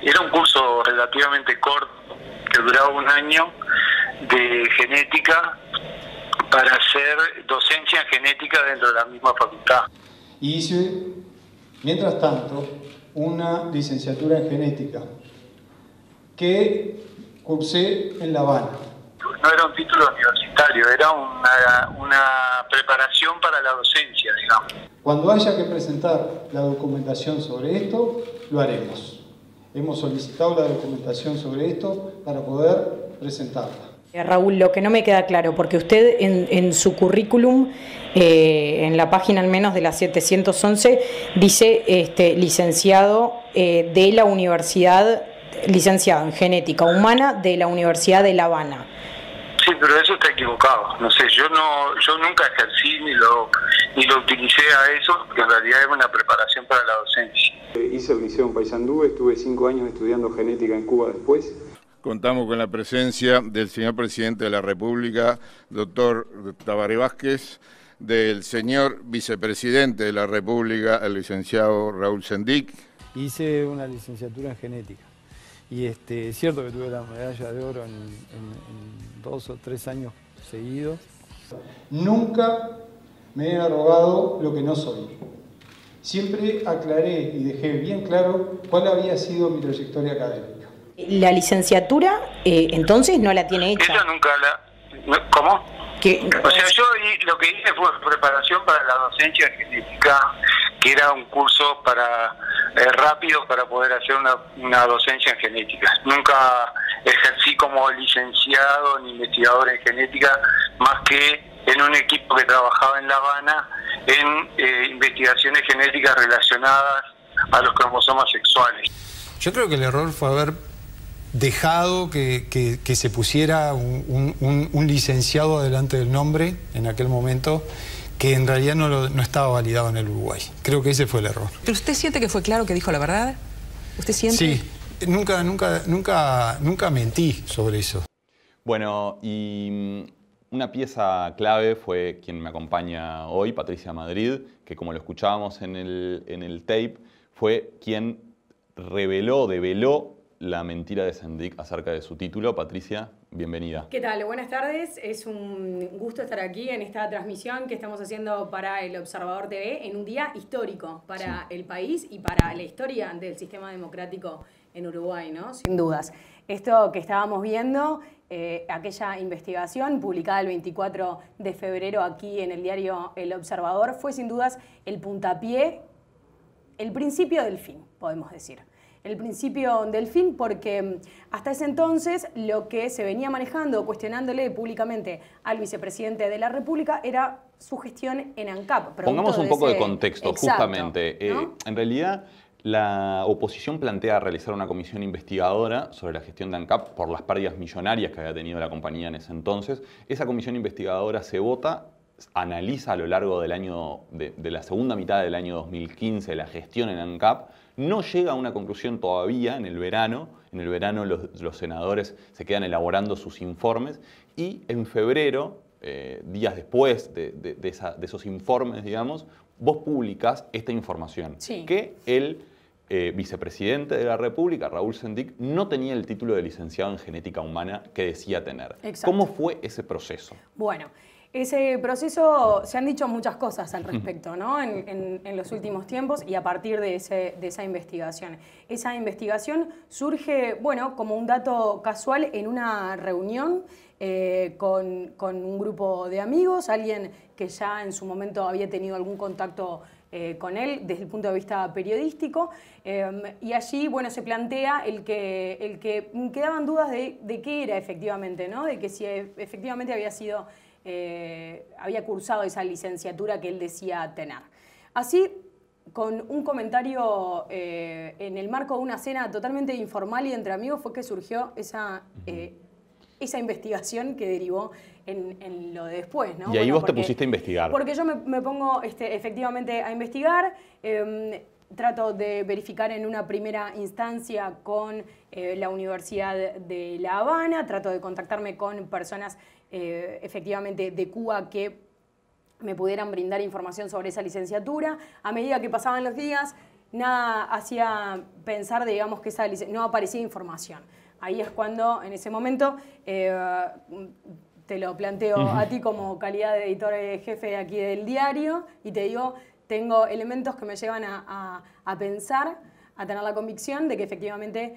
Era un curso relativamente corto, que duraba un año, de genética, para hacer docencia en genética dentro de la misma facultad. Y hice, mientras tanto, una licenciatura en genética que cursé en La Habana. No era un título universitario, era una preparación para la docencia, digamos. Cuando haya que presentar la documentación sobre esto, lo haremos. Hemos solicitado la documentación sobre esto para poder presentarla. Raúl, lo que no me queda claro, porque usted en su currículum, en la página al menos de la 711, dice licenciado de la universidad, licenciado en genética humana de la Universidad de La Habana. Sí, pero eso está equivocado. No sé, yo nunca ejercí ni lo utilicé a eso, porque en realidad es una preparación para la docencia. Hice el liceo en Paysandú, estuve 5 años estudiando genética en Cuba después. Contamos con la presencia del señor presidente de la República, doctor Tabaré Vázquez, del señor vicepresidente de la República, el licenciado Raúl Sendic. Hice una licenciatura en genética y es cierto que tuve la medalla de oro en 2 o 3 años seguidos. Nunca me he arrogado lo que no soy. Siempre aclaré y dejé bien claro cuál había sido mi trayectoria académica. La licenciatura, entonces, no la tiene hecha. Ella nunca la... ¿Cómo? O sea, yo lo que hice fue preparación para la docencia en genética, que era un curso para rápido para poder hacer una docencia en genética. Nunca ejercí como licenciado ni investigador en genética, más que en un equipo que trabajaba en La Habana en investigaciones genéticas relacionadas a los cromosomas sexuales. Yo creo que el error fue haber dejado que se pusiera un licenciado adelante del nombre en aquel momento, que en realidad no estaba validado en el Uruguay. Creo que ese fue el error. ¿Pero usted siente que fue claro que dijo la verdad? ¿Usted siente? Sí, nunca mentí sobre eso. Bueno, y una pieza clave fue quien me acompaña hoy, Patricia Madrid, que como lo escuchábamos en el tape, fue quien develó la mentira de Sendic acerca de su título. Patricia, bienvenida. ¿Qué tal? Buenas tardes. Es un gusto estar aquí en esta transmisión que estamos haciendo para El Observador TV en un día histórico para el país y para la historia del sistema democrático en Uruguay, ¿no? Sin dudas. Esto que estábamos viendo, aquella investigación publicada el 24 de febrero aquí en el diario El Observador, fue sin dudas el puntapié, el principio del fin, podemos decir. El principio del fin, porque hasta ese entonces lo que se venía manejando, cuestionándole públicamente al vicepresidente de la República, era su gestión en ANCAP. Pongamos un poco de contexto, exacto, justamente. ¿no? En realidad, la oposición plantea realizar una comisión investigadora sobre la gestión de ANCAP por las pérdidas millonarias que había tenido la compañía en ese entonces. Esa comisión investigadora se vota, analiza a lo largo del año, de la segunda mitad del año 2015 la gestión en ANCAP, no llega a una conclusión todavía en el verano. En el verano los senadores se quedan elaborando sus informes y en febrero, días después de esos informes, digamos, vos publicás esta información. Sí. Que el vicepresidente de la República, Raúl Sendic, no tenía el título de licenciado en genética humana que decía tener. Exacto. ¿Cómo fue ese proceso? Bueno, ese proceso, se han dicho muchas cosas al respecto, ¿no? en los últimos tiempos y a partir de esa investigación. Esa investigación surge, bueno, como un dato casual en una reunión con un grupo de amigos, alguien que ya en su momento había tenido algún contacto con él desde el punto de vista periodístico, y allí, bueno, se plantea el que quedaban dudas de qué era efectivamente, ¿no? De que si efectivamente había cursado esa licenciatura que él decía tener. Así, con un comentario en el marco de una cena totalmente informal y entre amigos, fue que surgió esa investigación que derivó en lo de después, ¿no? Y ahí vos te pusiste a investigar. Porque yo me pongo efectivamente a investigar, trato de verificar en una primera instancia con la Universidad de La Habana, trato de contactarme con personas efectivamente de Cuba que me pudieran brindar información sobre esa licenciatura. A medida que pasaban los días, nada hacía pensar, digamos, que no aparecía información. Ahí es cuando, en ese momento, te lo planteo a ti como calidad de editor jefe aquí del diario y te digo, tengo elementos que me llevan a pensar, a tener la convicción de que efectivamente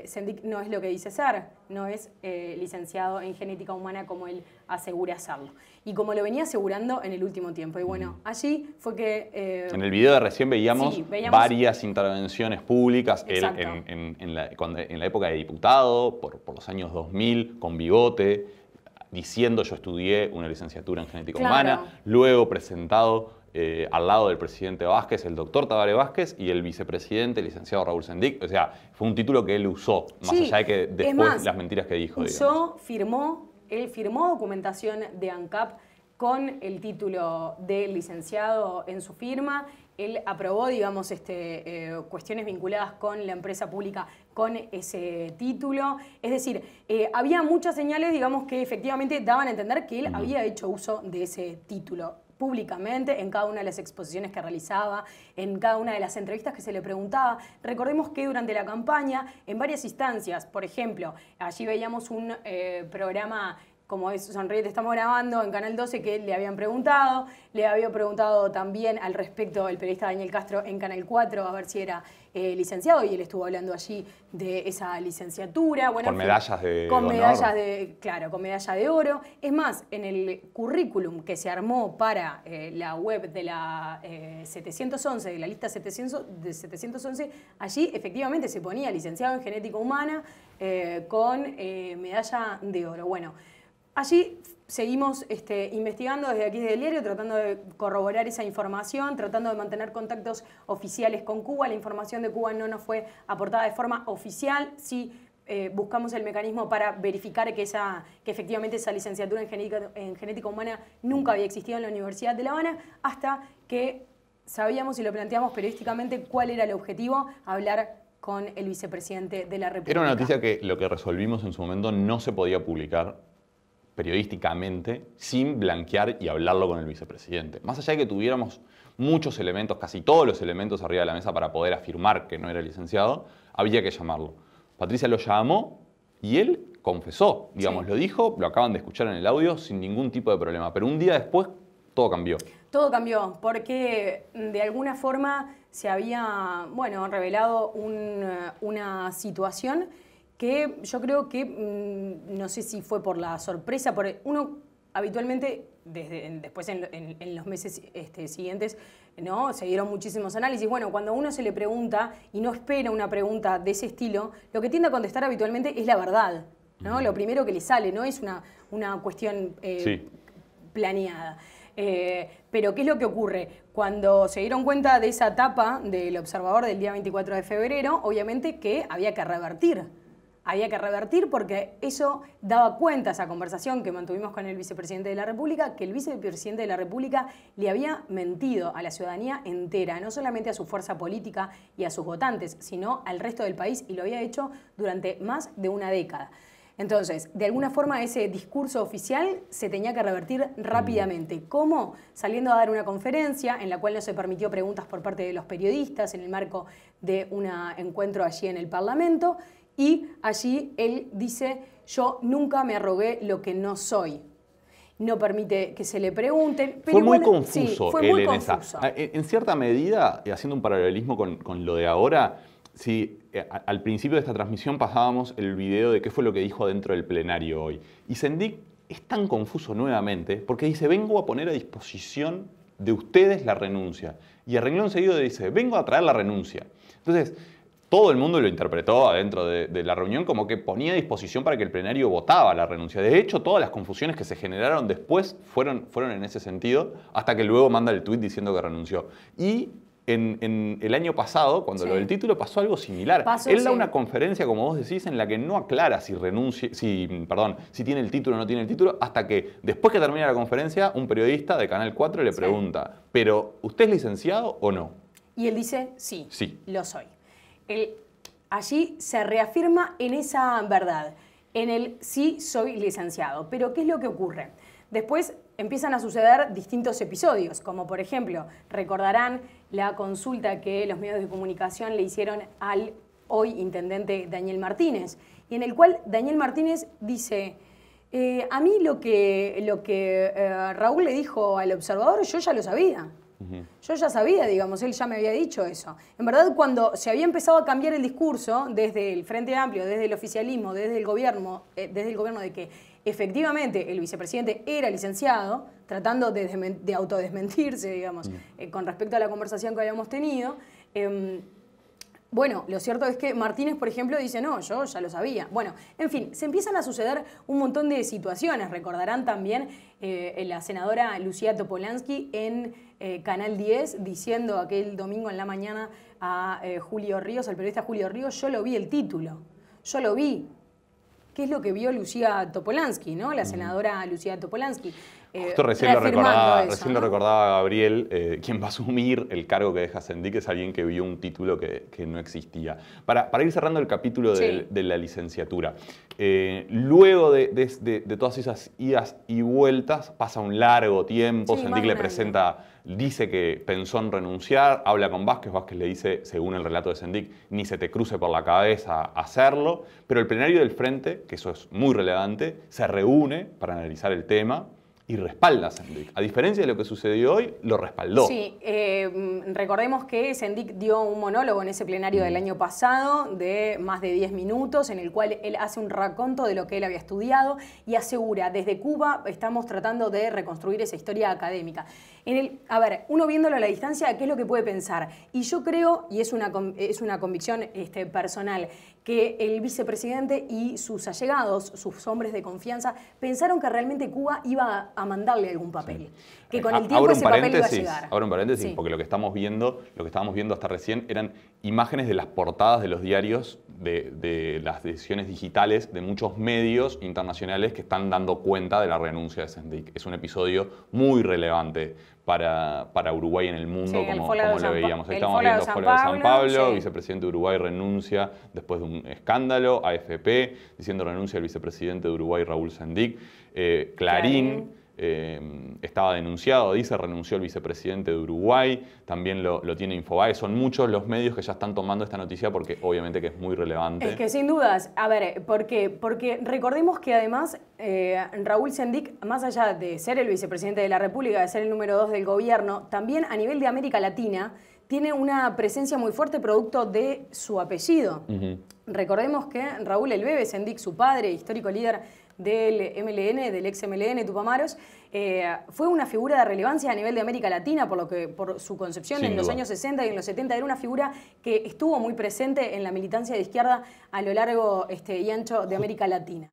Sendik no es lo que dice ser, no es licenciado en genética humana como él asegura serlo. Y como lo venía asegurando en el último tiempo. Y bueno, allí fue que... en el video de recién veíamos varias intervenciones públicas en la época de diputado, por los años 2000, con bigote, diciendo yo estudié una licenciatura en genética humana, luego presentado al lado del presidente Vázquez, el doctor Tabaré Vázquez, y el vicepresidente, el licenciado Raúl Sendik. O sea, fue un título que él usó, más allá de que después las mentiras que dijo. Él firmó documentación de ANCAP con el título de licenciado en su firma. Él aprobó, digamos, cuestiones vinculadas con la empresa pública con ese título. Es decir, había muchas señales, digamos, que efectivamente daban a entender que él había hecho uso de ese título públicamente, en cada una de las exposiciones que realizaba, en cada una de las entrevistas que se le preguntaba. Recordemos que durante la campaña, en varias instancias, por ejemplo, allí veíamos un programa como es Sonríe, te estamos grabando, en Canal 12, que le había preguntado también al respecto el periodista Daniel Castro en Canal 4, a ver si era licenciado, y él estuvo hablando allí de esa licenciatura. Bueno, con medallas de con honor. Con medalla de oro. Es más, en el currículum que se armó para la web de la 711, de la lista 711, allí efectivamente se ponía licenciado en genética humana con medalla de oro. Bueno, allí seguimos investigando desde aquí del diario, tratando de corroborar esa información, tratando de mantener contactos oficiales con Cuba. La información de Cuba no nos fue aportada de forma oficial. Sí buscamos el mecanismo para verificar que efectivamente esa licenciatura en genética humana nunca había existido en la Universidad de La Habana, hasta que sabíamos y lo planteamos periodísticamente cuál era el objetivo: hablar con el vicepresidente de la República. Era una noticia que lo que resolvimos en su momento no se podía publicar periodísticamente sin blanquear y hablarlo con el vicepresidente. Más allá de que tuviéramos muchos elementos, casi todos los elementos arriba de la mesa para poder afirmar que no era licenciado, había que llamarlo. Patricia lo llamó y él confesó, digamos, lo dijo, lo acaban de escuchar en el audio sin ningún tipo de problema. Pero un día después todo cambió. Todo cambió porque de alguna forma se había, revelado una situación que yo creo que, no sé si fue por la sorpresa, uno habitualmente, después en los meses siguientes, ¿no? Se dieron muchísimos análisis. Bueno, cuando a uno se le pregunta y no espera una pregunta de ese estilo, lo que tiende a contestar habitualmente es la verdad, ¿no? Lo primero que le sale, no es una cuestión planeada. Pero ¿qué es lo que ocurre? Cuando se dieron cuenta de esa tapa del Observador del día 24 de febrero, obviamente que había que revertir. Había que revertir porque eso daba cuenta, esa conversación que mantuvimos con el vicepresidente de la República, que el vicepresidente de la República le había mentido a la ciudadanía entera, no solamente a su fuerza política y a sus votantes, sino al resto del país, y lo había hecho durante más de una década. Entonces, de alguna forma ese discurso oficial se tenía que revertir rápidamente. ¿Cómo? Saliendo a dar una conferencia en la cual no se permitió preguntas por parte de los periodistas en el marco de un encuentro allí en el Parlamento, y allí él dice: yo nunca me arrogué lo que no soy. No permite que se le pregunten. Pero fue muy confuso. Sí, fue muy confuso. En cierta medida, haciendo un paralelismo con lo de ahora, al principio de esta transmisión pasábamos el video de qué fue lo que dijo dentro del plenario hoy. Y Sendik es tan confuso nuevamente porque dice: vengo a poner a disposición de ustedes la renuncia. Y a renglón seguido dice: vengo a traer la renuncia. Entonces, todo el mundo lo interpretó adentro de la reunión como que ponía a disposición para que el plenario votaba la renuncia. De hecho, todas las confusiones que se generaron después fueron en ese sentido, hasta que luego manda el tuit diciendo que renunció. Y en el año pasado, cuando lo del título, pasó algo similar. Él da una conferencia, como vos decís, en la que no aclara si tiene el título o no tiene el título, hasta que después que termina la conferencia, un periodista de Canal 4 le pregunta: ¿pero usted es licenciado o no? Y él dice: sí, lo soy. Allí se reafirma en esa verdad, en el sí soy licenciado. Pero ¿qué es lo que ocurre? Después empiezan a suceder distintos episodios, como por ejemplo, recordarán la consulta que los medios de comunicación le hicieron al hoy intendente Daniel Martínez, y en el cual Daniel Martínez dice, a mí lo que Raúl le dijo al observador, yo ya lo sabía. Yo ya sabía, digamos, él ya me había dicho eso. En verdad, cuando se había empezado a cambiar el discurso desde el Frente Amplio, desde el oficialismo, desde el gobierno de que efectivamente el vicepresidente era licenciado, tratando de autodesmentirse, digamos, con respecto a la conversación que habíamos tenido, bueno, lo cierto es que Martínez, por ejemplo, dice, no, yo ya lo sabía. Bueno, en fin, se empiezan a suceder un montón de situaciones. Recordarán también la senadora Lucía Topolansky en Canal 10 diciendo aquel domingo en la mañana a Julio Ríos, al periodista Julio Ríos, yo lo vi el título, yo lo vi. ¿Qué es lo que vio Lucía Topolansky, ¿no? La senadora Lucía Topolansky. Justo recién lo recordaba Gabriel, quien va a asumir el cargo que deja Sendik es alguien que vio un título que no existía. Para ir cerrando el capítulo de la licenciatura, luego de todas esas idas y vueltas, pasa un largo tiempo, Sendik le presenta, dice que pensó en renunciar, habla con Vázquez, Vázquez le dice, según el relato de Sendik, ni se te cruce por la cabeza hacerlo, pero el plenario del Frente, que eso es muy relevante, se reúne para analizar el tema y respalda a Sendik. A diferencia de lo que sucedió hoy, lo respaldó. Sí, recordemos que Sendik dio un monólogo en ese plenario del año pasado de más de 10 minutos, en el cual él hace un raconto de lo que él había estudiado y asegura, desde Cuba estamos tratando de reconstruir esa historia académica. A ver, uno viéndolo a la distancia, ¿qué es lo que puede pensar? Y yo creo, y es una convicción personal, que el vicepresidente y sus allegados, sus hombres de confianza, pensaron que realmente Cuba iba a mandarle algún papel. Que con el tiempo ese papel iba a llegar. Abro un paréntesis, porque lo que estábamos viendo hasta recién eran imágenes de las portadas de los diarios, de las decisiones digitales de muchos medios internacionales que están dando cuenta de la renuncia de Sendik. Es un episodio muy relevante para Uruguay en el mundo, como lo veíamos. Ahí estamos viendo Foro de San Pablo, vicepresidente de Uruguay renuncia después de un escándalo, AFP diciendo renuncia al vicepresidente de Uruguay, Raúl Sendik, Clarín. Estaba denunciado, dice, renunció el vicepresidente de Uruguay, también lo tiene Infobae. Son muchos los medios que ya están tomando esta noticia porque obviamente que es muy relevante. Es que sin dudas, a ver, ¿por qué? Porque recordemos que además Raúl Sendik, más allá de ser el vicepresidente de la República, de ser el número 2 del gobierno, también a nivel de América Latina tiene una presencia muy fuerte producto de su apellido. Recordemos que Raúl El Bebe Sendik, su padre, histórico líder del MLN, del ex MLN Tupamaros, fue una figura de relevancia a nivel de América Latina por su concepción en los años 60 y en los 70. Era una figura que estuvo muy presente en la militancia de izquierda a lo largo y ancho de América Latina.